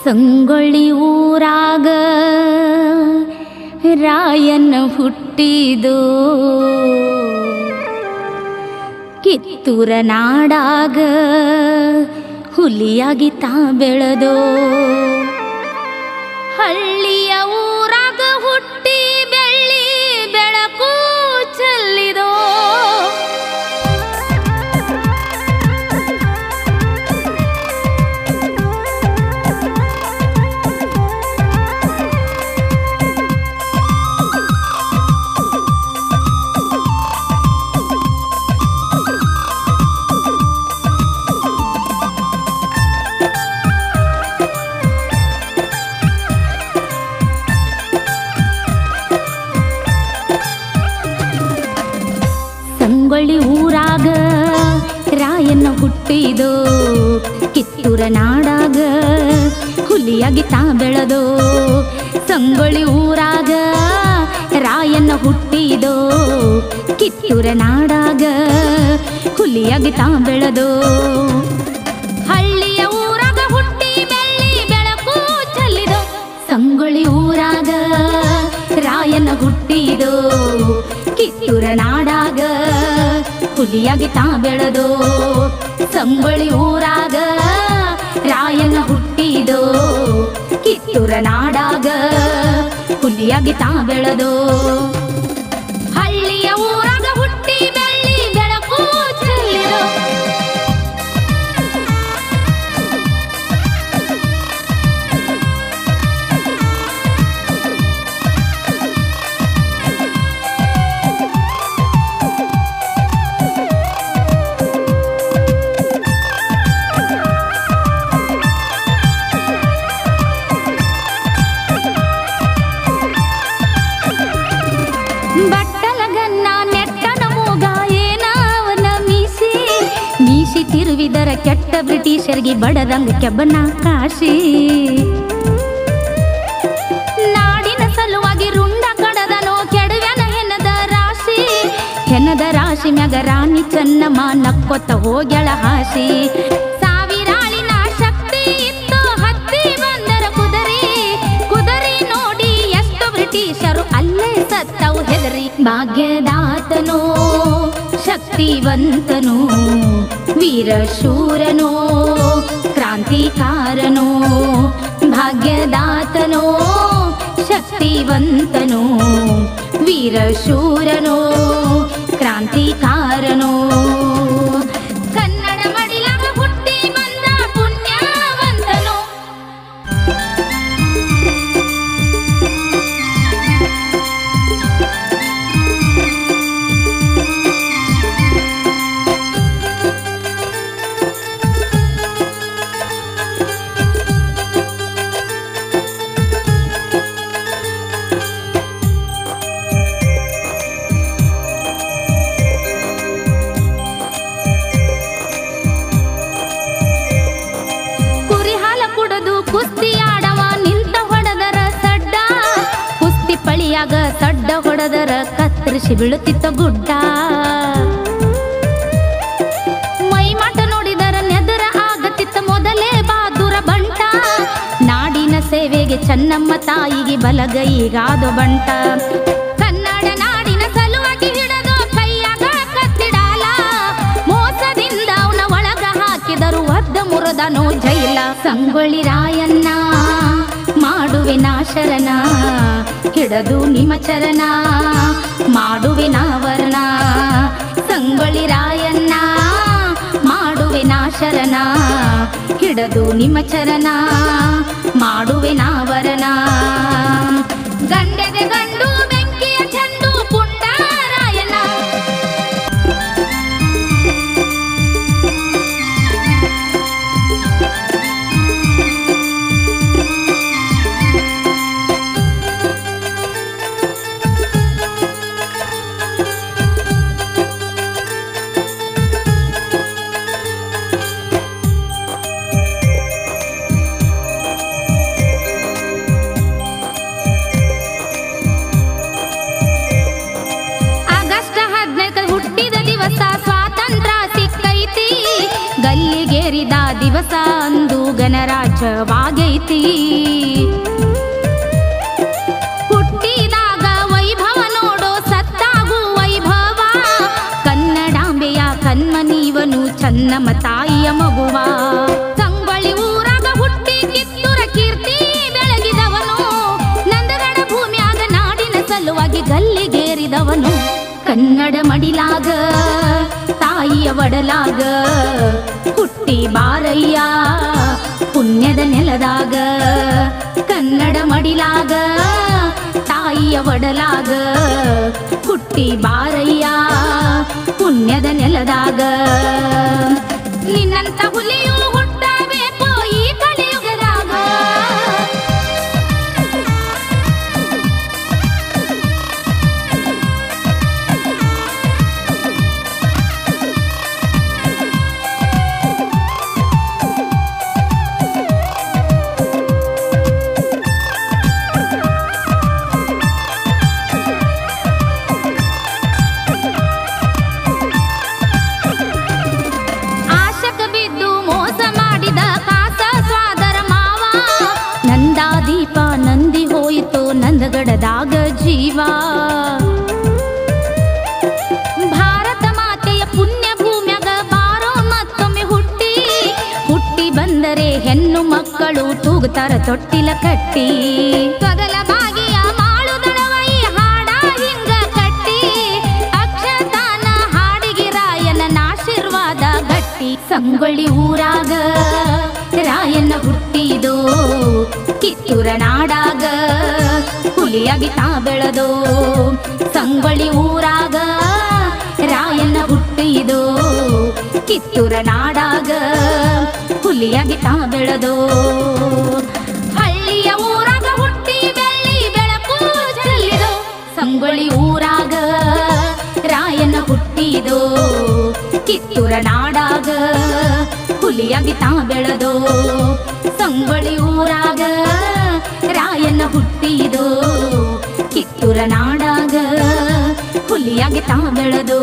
ಸಂಗೊಳ್ಳಿ ಊರಾಗ ರಾಯಣ್ಣ ಹುಟ್ಟಿದೋ, ಕಿತ್ತೂರ ನಾಡಾಗ ಹುಲಿಯಾಗಿ ತಾ ಬೆಳೆದೋ. ಹಳ್ಳಿಯ ಊರಾಗ ಹುಟ್ಟಿ ಬೆಳ್ಳಿ ಬೆಳಕು ಚೆಲ್ಲಿದೋ. ಸಂಗೊಳ್ಳಿ ಊರಾಗ ರಾಯಣ್ಣ ಹುಟ್ಟಿದೋ, ಕಿತ್ತೂರ ನಾಡಾಗ ಹುಲಿಯಾಗಿ ತಾ ಬೆಳೆದೋ. ಸಂಗೊಳ್ಳಿ ಊರಾಗ ರಾಯಣ್ಣ ಹುಟ್ಟಿದೋ, ಕಿತ್ತೂರ ನಾಡಾಗ ಹುಲಿಯಾಗಿ ತಾ ಬೆಳೆದೋ. ಹಳ್ಳಿಯ ಊರಾಗ ಹುಟ್ಟಿ ಬೆಳ್ಳಿ ಬೆಳಕು ಚೆಲ್ಲಿದೋ. ಸಂಗೊಳ್ಳಿ ಊರಾಗ ರಾಯಣ್ಣ ಹುಟ್ಟಿದೋ, ಕಿತ್ತೂರ ನಾಡಾಗ ಹುಲಿಯಾಗಿ ತಾ ಬೆಳೆದೋ. ಸಂಗೊಳ್ಳಿ ಊರಾಗ ರಾಯಣ್ಣ ಹುಟ್ಟಿದೋ, ಕಿತ್ತೂರ ನಾಡಾಗ ಹುಲಿಯಾಗಿ ತಾ ಬೆಳೆದೋ. ಹಳ್ಳಿಯ ಊರಾಗ ಹುಟ್ಟಿ ಬೆಳ್ಳಿ ಬೆಳಕು ಚೆಲ್ಲಿದೋ. ಬಟ್ಟಲಗನ್ನ ನೆಟ್ಟನ ಮೂಗ ಏನವನ ಮೀಸಿ, ಮೀಸಿ ತಿರುವಿದರ ಕೆಟ್ಟ ಬ್ರಿಟಿಷರಿಗೆ ಬಡದಂಗ ಕೆಬ್ಬನ ಕಾಶಿ. ನಾಡಿನ ಸಲುವಾಗಿ ರುಂಡ ಕಡದನೋ ಕೆಡವ್ಯನ ಹೆಣದ ರಾಶಿ. ಹೆಣದ ರಾಶಿ ಮ್ಯಾಗ ರಾಣಿ ಚೆನ್ನಮ್ಮ ನಕ್ಕೊತ್ತ ಹೋಗ್ಯಾಳ ಹಾಸಿ. ಸಾವಿರಾಳಿನ ಶಕ್ತಿ ಇತ್ತು ಹತ್ತಿ ಬಂದರ ಕುದರಿ, ಕುದರಿ ನೋಡಿ ಎಷ್ಟು ಬ್ರಿಟಿಷರು ಅಲ್ಲೇ ಸತ್ತವು ಹೆದರಿ. ಭಾಗ್ಯದಾತನೋ ಶಕ್ತಿವಂತನೋ ವೀರಶೂರನೋ ಕ್ರಾಂತಿಕಾರನೋ. ಭಾಗ್ಯದಾತನೋ ಶಕ್ತಿವಂತನೋ ವೀರಶೂರನೋ ಕ್ರಾಂತಿಕಾರನೋ. ಕನ್ನಡ ಮಡಿಲಾಗ ಹುಟ್ಟಿ ಬಂದ ಪುಣ್ಯವಂತನೋ. ಕುಸ್ತಿ ಆಡವ ನಿಂತ ಹೊಡೆದರ ಸಡ್ಡ, ಕುಸ್ತಿ ಪಳಿಯಾಗ ಸಡ್ಡ ಹೊಡೆದರ ಕತ್ತರಿಸಿ ಬೀಳುತ್ತಿತ್ತ ಗುಡ್ಡ. ಮೈ ಮಾಟ ನೋಡಿದರ ನೆದರ ಆಗತ್ತಿತ್ತ ಮೊದಲೇ ಬಹಾದೂರ ಬಂಟ. ನಾಡಿನ ಸೇವೆಗೆ ಚೆನ್ನಮ್ಮ ತಾಯಿಗೆ ಬಲಗೈಗಾದೋ ಬಂಟ. ಕನ್ನಡ ನಾಡಿನ ಸಲುವಾಗಿ ಹಿಡದು ಕೈಯಾಗ ಕತ್ತಿಡಾಲ, ಮೋಸದಿಂದ ಅವನ ಒಳಗ ಹಾಕಿದರು ಒದ್ದ ಮುರದನೋ ಜೈಲ. ಸಂಗೊಳ್ಳಿ ರಾಯಣ್ಣ ಮಾಡುವೆ ನಾಶರನ, ಹಿಡದು ನಿಮ್ಮ ಚರಣ ಮಾಡುವೆ ನಾವರಣ. ಸಂಗೊಳ್ಳಿ ರಾಯಣ್ಣ ಮಾಡುವೆ ನಾಶರನ, ಹಿಡದು ನಿಮ್ಮ ಚರಣ ಮಾಡುವೆ ನಾವರಣ. ಗಂಡೆದೆ ಗಂಡು ಬೆಂಕಿಯ ಚಂಡು ಪುಂಡರಾಯಣ್ಣ. ದಿವಸ ಅಂದು ಜನರಾಜ್ಯವಾಗೈತಿ. ಹುಟ್ಟಿದಾಗ ವೈಭವ ನೋಡೋ ಸತ್ತಾಗೂ ವೈಭವ, ಕನ್ನಡಾಂಬೆಯ ಕನ್ಮನೀವನು ಚನ್ನಮ್ಮ ತಾಯಿಯ ಮಗುವ. ಸಂಗೊಳ್ಳಿ ಊರಾಗ ಹುಟ್ಟಿ ಕಿತ್ತೂರ ಕೀರ್ತಿ ಬೆಳಗಿದವನು, ನಂದಗಡ ಭೂಮಿಯಾಗ ನಾಡಿನ ಸಲುವಾಗಿ ಗಲ್ಲಿಗೇರಿದವನು. ಕನ್ನಡ ಮಡಿಲಾಗ ತಾಯಿಯ ಒಡಲಾಗ ಹುಟ್ಟಿ ಬಾರಯ್ಯ ಪುಣ್ಯದ ನೆಲದಾಗ. ಕನ್ನಡ ಮಡಿಲಾಗ ತಾಯಿಯ ಒಡಲಾಗ ಹುಟ್ಟಿ ಬಾರಯ್ಯ ಪುಣ್ಯದ ನೆಲದಾಗ. ನಿನ್ನಂತ ಹುಲಿಯು ಹುಟ್ಟಬೇಕು ಈ ಕಲಿಯುಗದಾಗ. ನಂದಾದೀಪ ನಂದಿ ಹೋಯಿತು ನಂದಗಡದಾಗ ಜೀವ. ಭಾರತ ಮಾತೆಯ ಪುಣ್ಯ ಭೂಮ್ಯಾಗ ಬಾರೋ ಮತ್ತೊಮ್ಮೆ ಹುಟ್ಟಿ, ಹುಟ್ಟಿ ಬಂದರೆ ಹೆಣ್ಣು ಮಕ್ಕಳು ತೂಗುತ್ತಾರ ತೊಟ್ಟಿಲ ಕಟ್ಟಿ. ತೊದಲ ಬಾಗಿಯ ಮಾಳುದಳವೈ ಹಾಡ ಹಿಂಗ ಕಟ್ಟಿ, ಅಕ್ಷತಾನ ಹಾಡಿಗೆ ರಾಯನ ಆಶೀರ್ವಾದ ಗಟ್ಟಿ. ಸಂಗೊಳ್ಳಿ ಊರಾಗ ರಾಯಣ್ಣ ಹುಟ್ಟಿದೋ, ಕಿತ್ತೂರ ನಾಡಾಗ ಹುಲಿಯಾಗಿ ತಾ ಬೆಳೆದೋ. ಸಂಗೊಳ್ಳಿ ಊರಾಗ ರಾಯಣ್ಣ ಹುಟ್ಟಿದೋ, ಕಿತ್ತೂರ ನಾಡಾಗ ಹುಲಿಯಾಗಿ ತಾ ಬೆಳೆದೋ. ಹಳ್ಳಿಯ ಊರಾಗ ಹುಟ್ಟಿ ಬೆಳ್ಳಿ ಬೆಳಕು ಚೆಲ್ಲಿದೋ. ಸಂಗೊಳ್ಳಿ ಊರಾಗ ರಾಯಣ್ಣ ಹುಟ್ಟಿದೋ, ಕಿತ್ತೂರ ನಾಡಾಗ ಹುಲಿಯಾಗಿ ತಾ ಬೆಳೆದೋ. ಸಂಗೊಳ್ಳಿ ಊರಾಗ ರಾಯಣ್ಣ ಹುಟ್ಟಿದೋ, ಕಿತ್ತೂರ ನಾಡಾಗ ಹುಲಿಯಾಗಿ ತಾ ಬೆಳೆದೋ.